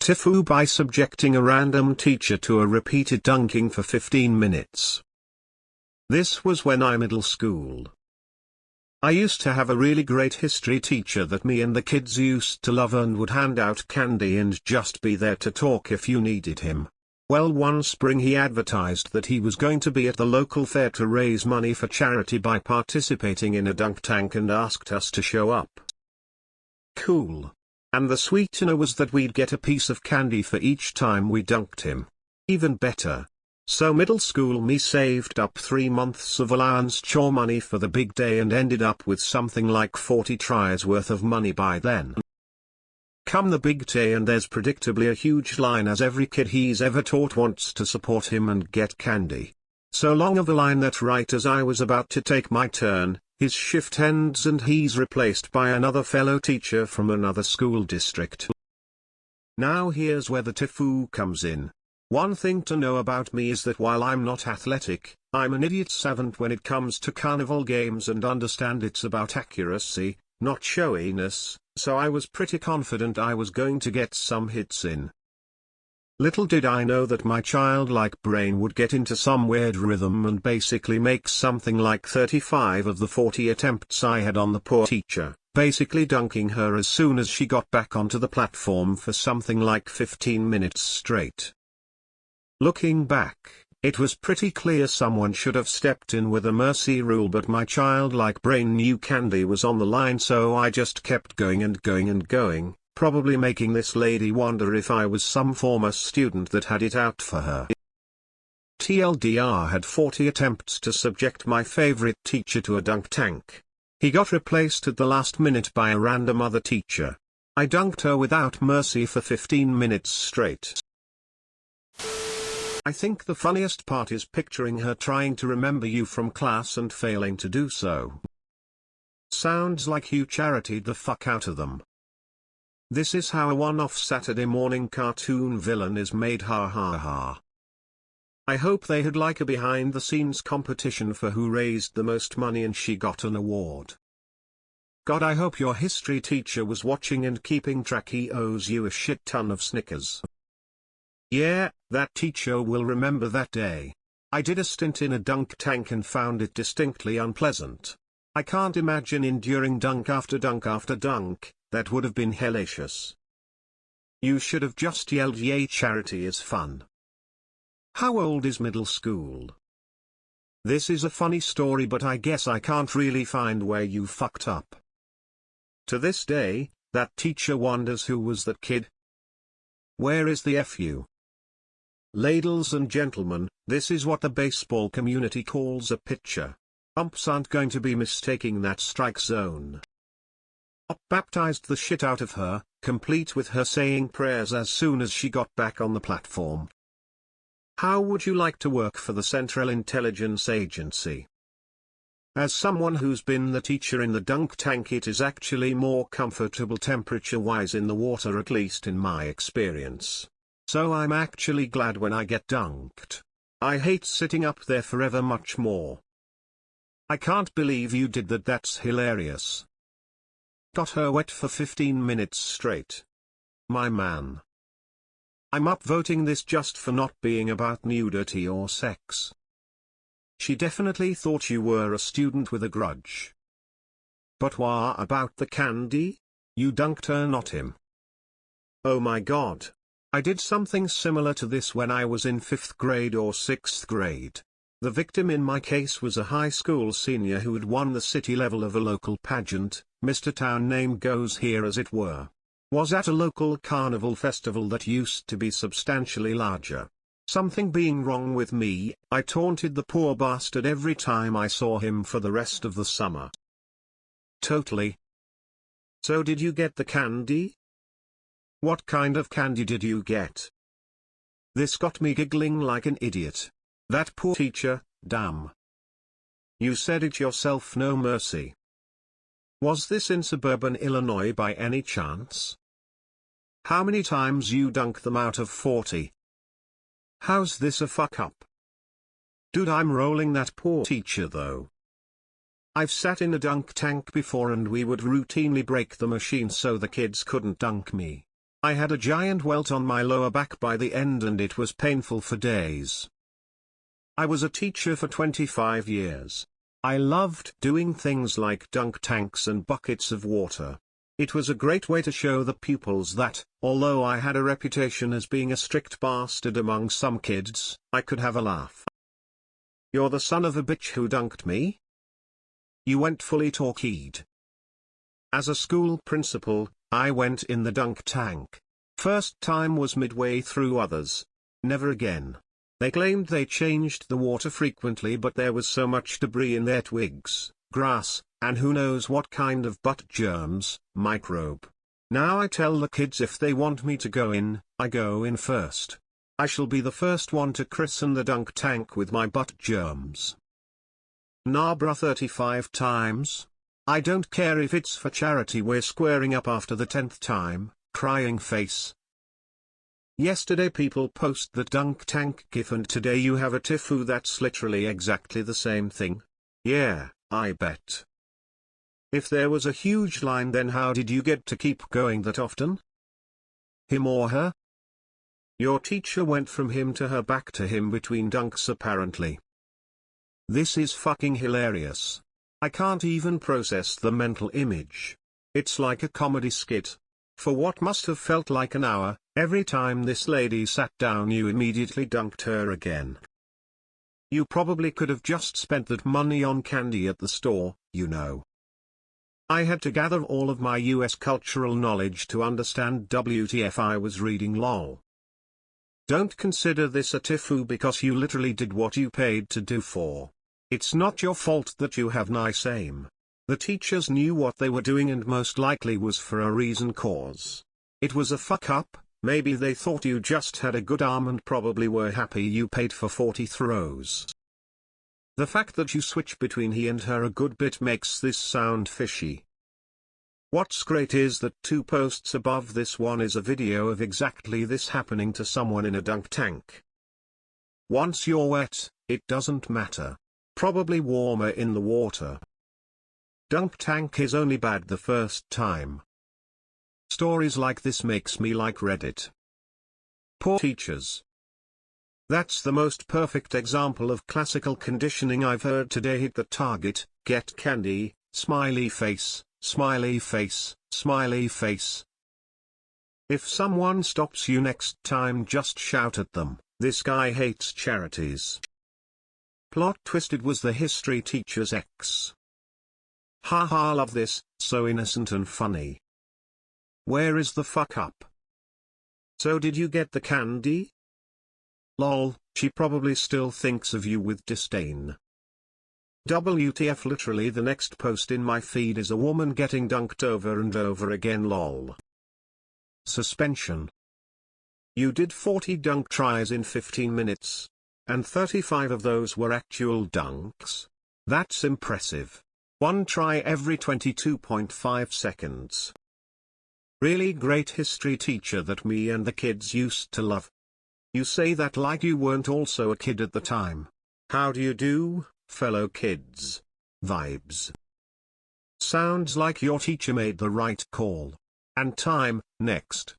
TIFU by subjecting a random teacher to a repeated dunking for 15 minutes. This was when I middle school. I used to have a really great history teacher that me and the kids used to love and would hand out candy and just be there to talk if you needed him. Well, one spring he advertised that he was going to be at the local fair to raise money for charity by participating in a dunk tank and asked us to show up. Cool. And the sweetener was that we'd get a piece of candy for each time we dunked him. Even better. So middle school me saved up 3 months of allowance chore money for the big day and ended up with something like 40 tries worth of money by then. Come the big day and there's predictably a huge line as every kid he's ever taught wants to support him and get candy. So long of a line that right as I was about to take my turn, his shift ends and he's replaced by another fellow teacher from another school district. Now here's where the TIFU comes in. One thing to know about me is that while I'm not athletic, I'm an idiot savant when it comes to carnival games and understand it's about accuracy, not showiness, so I was pretty confident I was going to get some hits in. Little did I know that my childlike brain would get into some weird rhythm and basically make something like 35 of the 40 attempts I had on the poor teacher, basically dunking her as soon as she got back onto the platform for something like 15 minutes straight. Looking back, it was pretty clear someone should have stepped in with a mercy rule, but my childlike brain knew candy was on the line, so I just kept going and going and going, probably making this lady wonder if I was some former student that had it out for her. TLDR had 40 attempts to subject my favorite teacher to a dunk tank. He got replaced at the last minute by a random other teacher. I dunked her without mercy for 15 minutes straight. I think the funniest part is picturing her trying to remember you from class and failing to do so. Sounds like you charitied the fuck out of them. This is how a one-off Saturday morning cartoon villain is made, ha ha ha. I hope they had like a behind-the-scenes competition for who raised the most money and she got an award. God, I hope your history teacher was watching and keeping track. He owes you a shit ton of Snickers. Yeah, that teacher will remember that day. I did a stint in a dunk tank and found it distinctly unpleasant. I can't imagine enduring dunk after dunk after dunk. That would have been hellacious. You should have just yelled, "Yay, charity is fun." How old is middle school? This is a funny story, but I guess I can't really find where you fucked up. To this day, that teacher wonders who was that kid. Where is the FU? Ladies and gentlemen, this is what the baseball community calls a pitcher. Umps aren't going to be mistaking that strike zone. Up baptized the shit out of her, complete with her saying prayers as soon as she got back on the platform. How would you like to work for the Central Intelligence Agency? As someone who's been the teacher in the dunk tank, it is actually more comfortable temperature-wise in the water, at least in my experience. So I'm actually glad when I get dunked. I hate sitting up there forever much more. I can't believe you did that. That's hilarious. Got her wet for 15 minutes straight. My man. I'm upvoting this just for not being about nudity or sex. She definitely thought you were a student with a grudge. But what about the candy? You dunked her, not him. Oh my god. I did something similar to this when I was in 5th grade or 6th grade. The victim in my case was a high school senior who had won the city level of a local pageant. Mr. Town name goes here, as it were. Was at a local carnival festival that used to be substantially larger. Something being wrong with me, I taunted the poor bastard every time I saw him for the rest of the summer. Totally. So did you get the candy? What kind of candy did you get? This got me giggling like an idiot. That poor teacher, damn. You said it yourself, no mercy. Was this in suburban Illinois by any chance? How many times you dunk them out of 40? How's this a fuck up? Dude, I'm rolling that poor teacher though. I've sat in a dunk tank before and we would routinely break the machine so the kids couldn't dunk me. I had a giant welt on my lower back by the end and it was painful for days. I was a teacher for 25 years. I loved doing things like dunk tanks and buckets of water. It was a great way to show the pupils that, although I had a reputation as being a strict bastard among some kids, I could have a laugh. You're the son of a bitch who dunked me? You went fully torqued. As a school principal, I went in the dunk tank. First time was midway through, others. Never again. They claimed they changed the water frequently, but there was so much debris in their twigs, grass, and who knows what kind of butt germs, microbe. Now I tell the kids if they want me to go in, I go in first. I shall be the first one to christen the dunk tank with my butt germs. Nah bruh, 35 times? I don't care if it's for charity, we're squaring up after the 10th time, crying face. Yesterday people post the dunk tank gif and today you have a TIFU that's literally exactly the same thing. Yeah, I bet. If there was a huge line, then how did you get to keep going that often? Him or her? Your teacher went from him to her, back to him between dunks apparently. This is fucking hilarious. I can't even process the mental image. It's like a comedy skit. For what must have felt like an hour, every time this lady sat down you immediately dunked her again. You probably could have just spent that money on candy at the store, you know. I had to gather all of my US cultural knowledge to understand WTF I was reading, lol. Don't consider this a TIFU because you literally did what you paid to do for. It's not your fault that you have nice aim. The teachers knew what they were doing and most likely was for a reason, cause it was a fuck up. Maybe they thought you just had a good arm and probably were happy you paid for 40 throws. The fact that you switch between he and her a good bit makes this sound fishy. What's great is that 2 posts above this one is a video of exactly this happening to someone in a dunk tank. Once you're wet, it doesn't matter. Probably warmer in the water. Dunk tank is only bad the first time. Stories like this makes me like Reddit. Poor teachers. That's the most perfect example of classical conditioning I've heard today. Hit the target, get candy, smiley face, smiley face, smiley face. If someone stops you next time, just shout at them, "This guy hates charities." Plot twisted was the history teacher's ex. Haha, love this, so innocent and funny. Where is the fuck up? So did you get the candy? Lol, she probably still thinks of you with disdain. WTF, literally the next post in my feed is a woman getting dunked over and over again, lol. Suspension. You did 40 dunk tries in 15 minutes. And 35 of those were actual dunks? That's impressive. 1 try every 22.5 seconds. Really great history teacher that me and the kids used to love. You say that like you weren't also a kid at the time. How do you do, fellow kids? Vibes. Sounds like your teacher made the right call. And time, next.